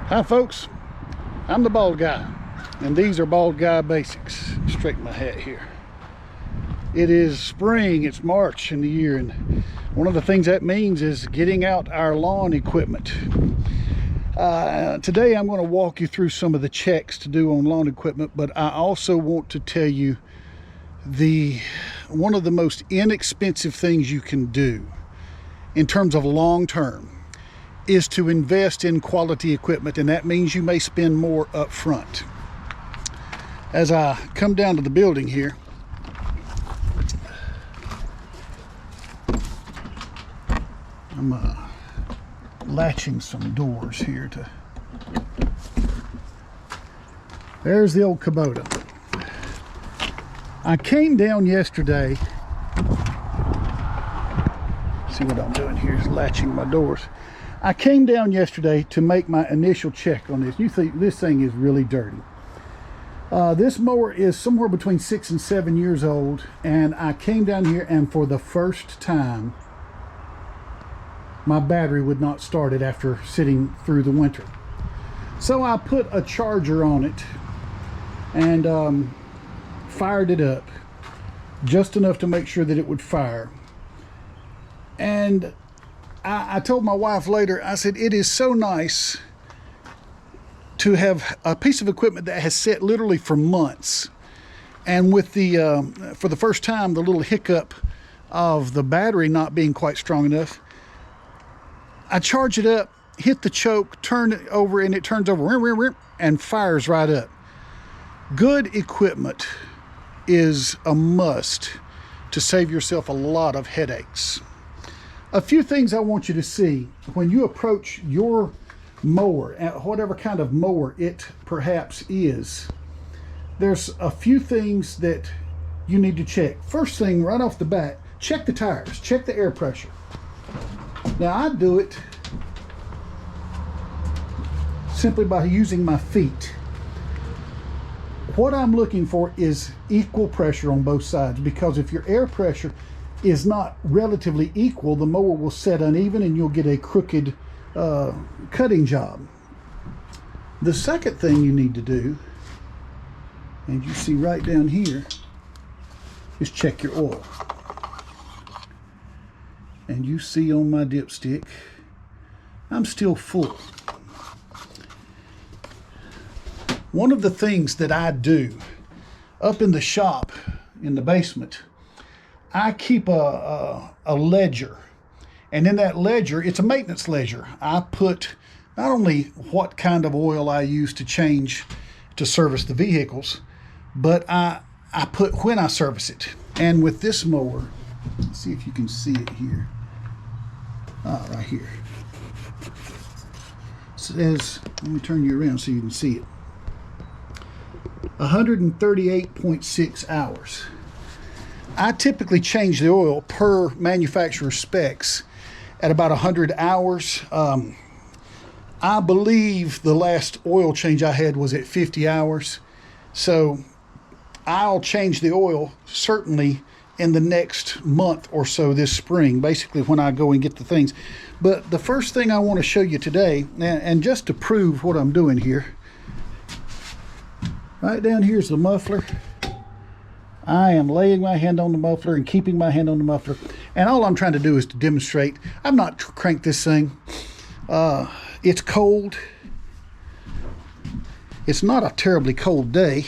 Hi folks, I'm the bald guy, and these are bald guy basics. Straighten my hat here. It is spring, it's March in the year, and one of the things that means is getting out our lawn equipment. Today I'm going to walk you through some of the checks to do on lawn equipment, but I also want to tell you one of the most inexpensive things you can do in terms of long term is to invest in quality equipment, and that means you may spend more up front. As I come down to the building here, I'm latching some doors here to. There's the old Kubota. I came down yesterday. See what I'm doing here is latching my doors. I came down yesterday to make my initial check on this. You think this thing is really dirty. This mower is somewhere between 6 and 7 years old, and I came down here, and for the first time my battery would not start it after sitting through the winter. So I put a charger on it and fired it up just enough to make sure that it would fire. And I told my wife later, I said, it is so nice to have a piece of equipment that has sat literally for months. And with for the first time, the little hiccup of the battery not being quite strong enough, I charge it up, hit the choke, turn it over, and it turns over and fires right up. Good equipment is a must to save yourself a lot of headaches. A few things I want you to see when you approach your mower, whatever kind of mower it perhaps is. There's a few things that you need to check. First thing right off the bat, check the tires, check the air pressure. Now I do it simply by using my feet. What I'm looking for is equal pressure on both sides, because if your air pressure is not relatively equal, the mower will set uneven and you'll get a crooked cutting job. The second thing you need to do, and you see right down here, is check your oil. And you see on my dipstick, I'm still full. One of the things that I do up in the shop, in the basement, I keep a ledger, and in that ledger, it's a maintenance ledger. I put not only what kind of oil I use to change to service the vehicles, but I put when I service it. And with this mower, let's see if you can see it here. Right here. It says, let me turn you around so you can see it. 138.6 hours. I typically change the oil per manufacturer specs at about 100 hours. I believe the last oil change I had was at 50 hours. So I'll change the oil certainly in the next month or so this spring, basically when I go and get the things. But the first thing I want to show you today, and just to prove what I'm doing here, right down here is the muffler. I am laying my hand on the muffler and keeping my hand on the muffler. And all I'm trying to do is to demonstrate. I've not cranked this thing. It's cold. It's not a terribly cold day,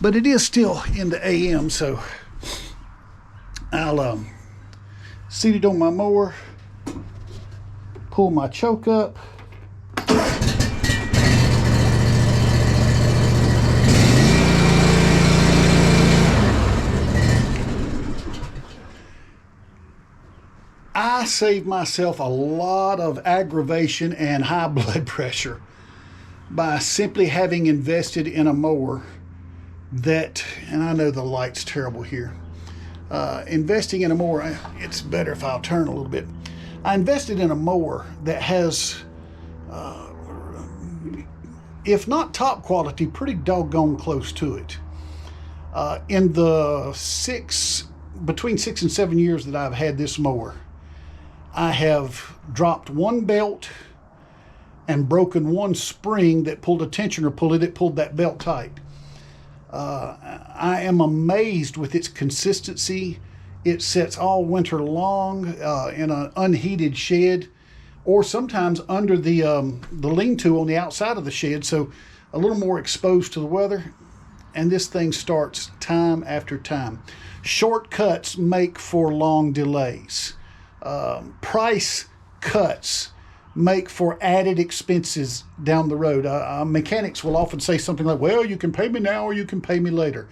but it is still in the AM, so I'll seat it on my mower, pull my choke up, I saved myself a lot of aggravation and high blood pressure by simply having invested in a mower that, and I know the light's terrible here, investing in a mower, it's better if I'll turn a little bit. I invested in a mower that has, if not top quality, pretty doggone close to it. In the between 6 and 7 years that I've had this mower, I have dropped one belt, and broken one spring that pulled a tensioner pulley that pulled that belt tight. I am amazed with its consistency. It sits all winter long in an unheated shed, or sometimes under the lean-to on the outside of the shed, so a little more exposed to the weather. And this thing starts time after time. Shortcuts make for long delays. Price cuts make for added expenses down the road. Mechanics will often say something like, well, you can pay me now or you can pay me later.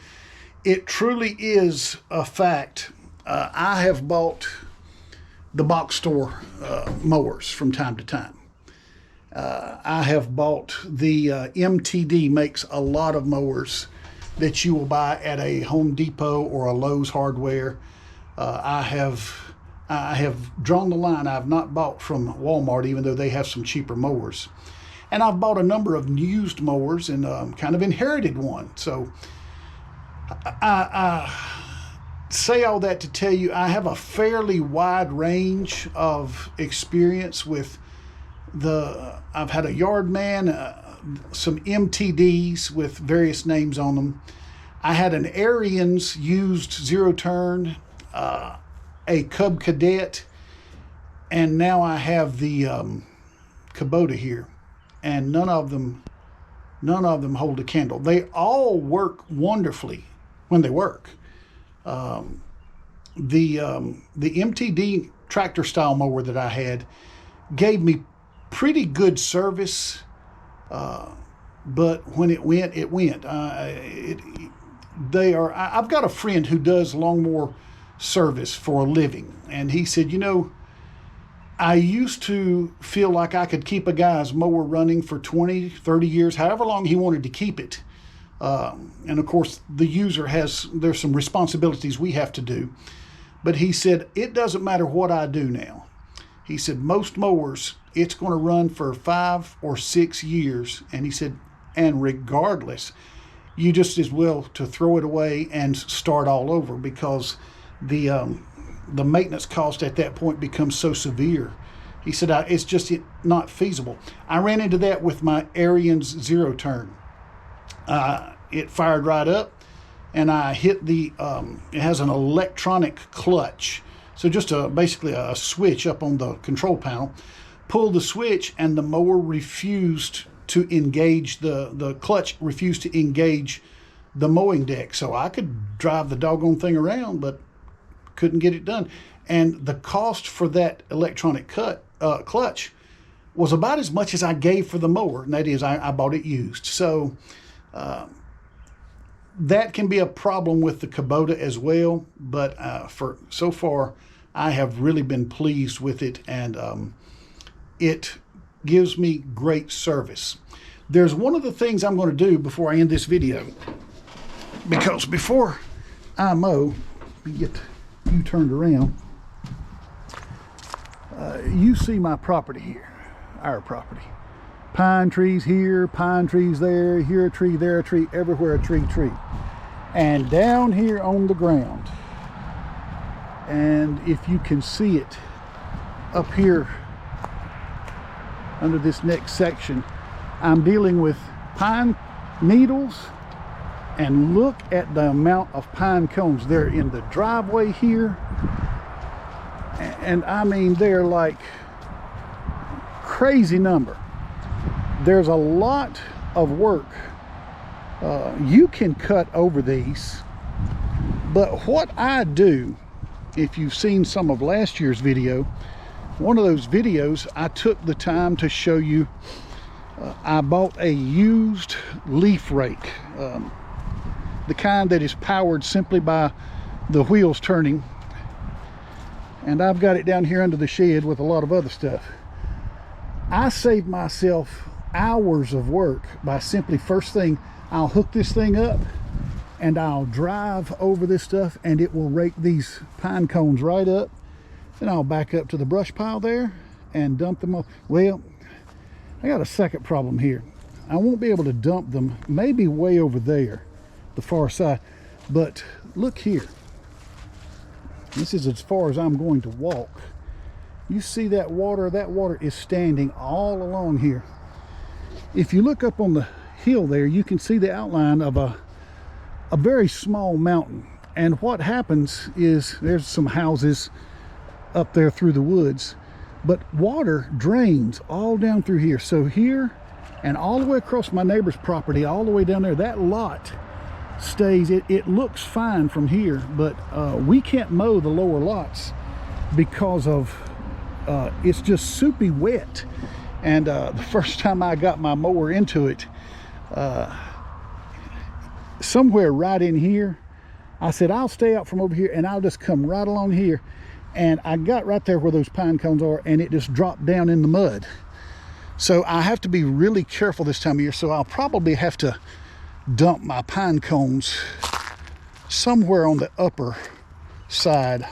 It truly is a fact. I have bought the box store mowers from time to time. I have bought the MTD makes a lot of mowers that you will buy at a Home Depot or a Lowe's Hardware. I have drawn the line. I've not bought from Walmart, even though they have some cheaper mowers. And I've bought a number of used mowers and kind of inherited one. So I say all that to tell you I have a fairly wide range of experience with I've had a Yardman, some MTDs with various names on them. I had an Ariens used zero turn, a Cub Cadet, and now I have the Kubota here, and none of them hold a candle. They all work wonderfully when they work. The MTD tractor style mower that I had gave me pretty good service, but when it went, it went. I've got a friend who does lawnmower service for a living, and he said, you know, I used to feel like I could keep a guy's mower running for 20, 30 years, however long he wanted to keep it. And of course, the user there's some responsibilities we have to do. But he said, it doesn't matter what I do now. He said, most mowers, it's going to run for 5 or 6 years. And he said, and regardless, you just as well to throw it away and start all over, because the maintenance cost at that point becomes so severe. He said, it's just not feasible. I ran into that with my Ariens zero turn. It fired right up, and I hit it has an electronic clutch. So just basically a switch up on the control panel. Pulled the switch, and the mower refused to engage, the clutch refused to engage the mowing deck. So I could drive the doggone thing around, but couldn't get it done. And the cost for that electronic clutch was about as much as I gave for the mower, and that is I bought it used. So that can be a problem with the Kubota as well, but for so far I have really been pleased with it, and it gives me great service. There's one of the things I'm going to do before I end this video, because before I mow, let me get you turned around. You see my property here, our property. Pine trees here, pine trees there, here a tree, there a tree, everywhere a tree. And down here on the ground, and if you can see it up here under this next section, I'm dealing with pine needles, and look at the amount of pine cones. They're in the driveway here, and I mean, they're like crazy number. There's a lot of work. You can cut over these, but what I do, if you've seen some of last year's video, one of those videos I took the time to show you, I bought a used leaf rake, the kind that is powered simply by the wheels turning, and I've got it down here under the shed with a lot of other stuff. I saved myself hours of work by simply, first thing, I'll hook this thing up and I'll drive over this stuff, and it will rake these pine cones right up. Then I'll back up to the brush pile there and dump them off. Well, I got a second problem here. I won't be able to dump them, maybe way over there, the far side, but look here. This is as far as I'm going to walk. You see that water? That water is standing all along here. if you look up on the hill there, you can see the outline of a very small mountain. And what happens is there's some houses up there through the woods, but water drains all down through here. So here and all the way across my neighbor's property, all the way down there, that lot stays. It looks fine from here, but we can't mow the lower lots because of it's just soupy wet. And the first time I got my mower into it, somewhere right in here, I said, I'll stay out from over here and I'll just come right along here. And I got right there where those pine cones are, and it just dropped down in the mud. So I have to be really careful this time of year. So I'll probably have to dump my pine cones somewhere on the upper side.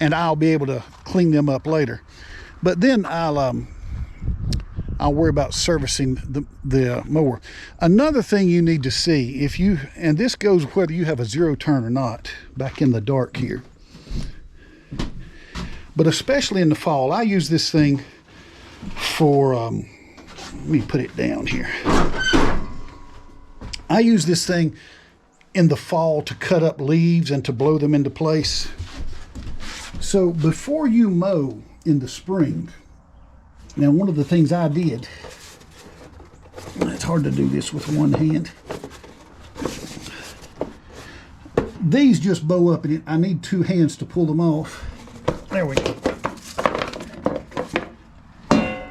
And I'll be able to clean them up later. But then I'll worry about servicing the mower. Another thing you need to see, if you, and this goes whether you have a zero turn or not, back in the dark here, but especially in the fall, I use this thing for, let me put it down here. I use this thing in the fall to cut up leaves and to blow them into place. So before you mow in the spring, now, one of the things I did, it's hard to do this with one hand. These just bow up, and I need two hands to pull them off. There we go.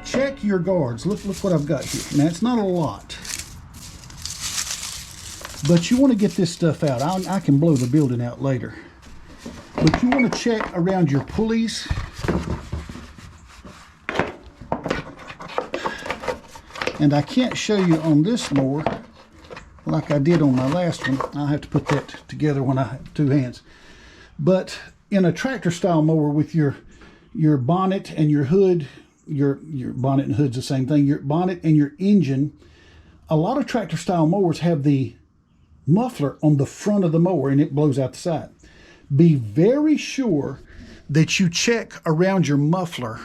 Check your guards. Look what I've got here. Now, it's not a lot, but you want to get this stuff out. I can blow the building out later. But you want to check around your pulleys. And I can't show you on this mower like I did on my last one. I'll have to put that together when I have two hands. But in a tractor style mower with your bonnet and your hood, your bonnet and hood's the same thing, your bonnet and your engine, a lot of tractor style mowers have the muffler on the front of the mower and it blows out the side. Be very sure that you check around your muffler,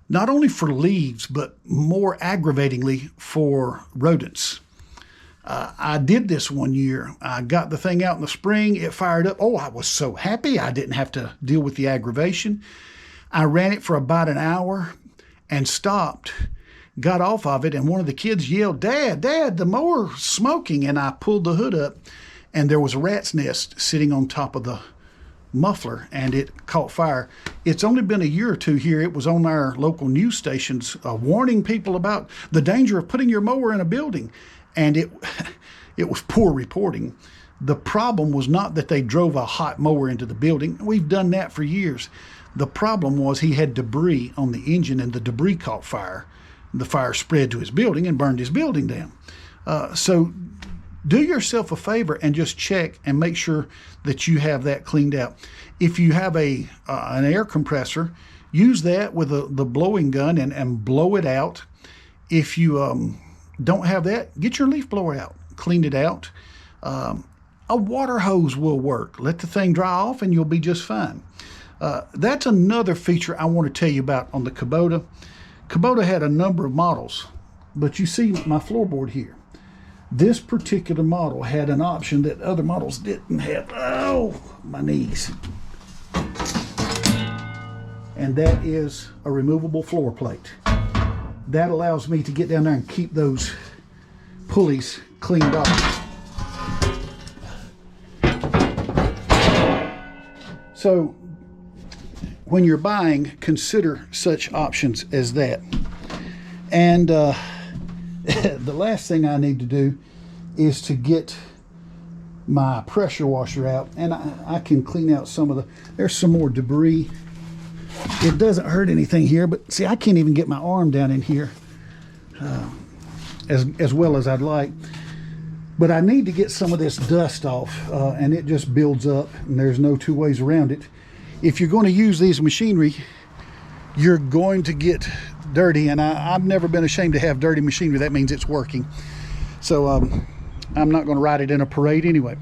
not only for leaves, but more aggravatingly for rodents. I did this one year. I got the thing out in the spring. It fired up. Oh, I was so happy. I didn't have to deal with the aggravation. I ran it for about an hour and stopped, got off of it, and one of the kids yelled, Dad, the mower's smoking. And I pulled the hood up, and there was a rat's nest sitting on top of the muffler, and it caught fire. It's only been a year or two here. It was on our local news stations warning people about the danger of putting your mower in a building, and it was poor reporting. The problem was not that they drove a hot mower into the building. We've done that for years. The problem was he had debris on the engine, and the debris caught fire. The fire spread to his building and burned his building down. So do yourself a favor and just check and make sure that you have that cleaned out. If you have an air compressor, use that with the blowing gun and blow it out. If you don't have that, get your leaf blower out, clean it out. A water hose will work. Let the thing dry off and you'll be just fine. That's another feature I want to tell you about on the Kubota. Kubota had a number of models, but you see my floorboard here. This particular model had an option that other models didn't have. Oh, my knees. And that is a removable floor plate. That allows me to get down there and keep those pulleys cleaned off. So when you're buying, consider such options as that. And the last thing I need to do is to get my pressure washer out, and I can clean out some of there's some more debris. It doesn't hurt anything here, but see, I can't even get my arm down in here as well as I'd like. But I need to get some of this dust off, and it just builds up, and there's no two ways around it. If you're going to use these machinery, you're going to get dirty, and I've never been ashamed to have dirty machinery. That means it's working. So I'm not going to ride it in a parade anyway.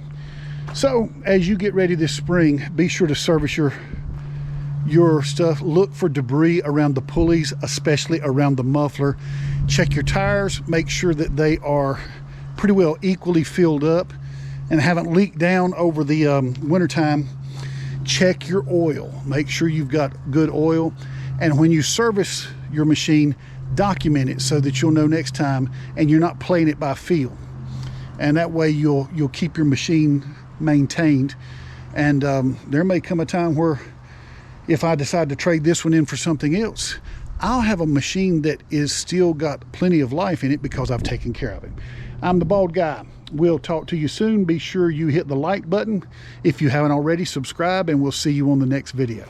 So as you get ready this spring, be sure to service your your stuff. Look for debris around the pulleys, especially around the muffler. Check your tires, make sure that they are pretty well equally filled up and haven't leaked down over the wintertime. Check your oil, make sure you've got good oil, and when you service your machine, document it so that you'll know next time and you're not playing it by feel, and that way you'll keep your machine maintained. And there may come a time where if I decide to trade this one in for something else, I'll have a machine that is still got plenty of life in it because I've taken care of it. I'm the Bald Guy. We'll talk to you soon. Be sure you hit the like button if you haven't already. Subscribe, and we'll see you on the next video.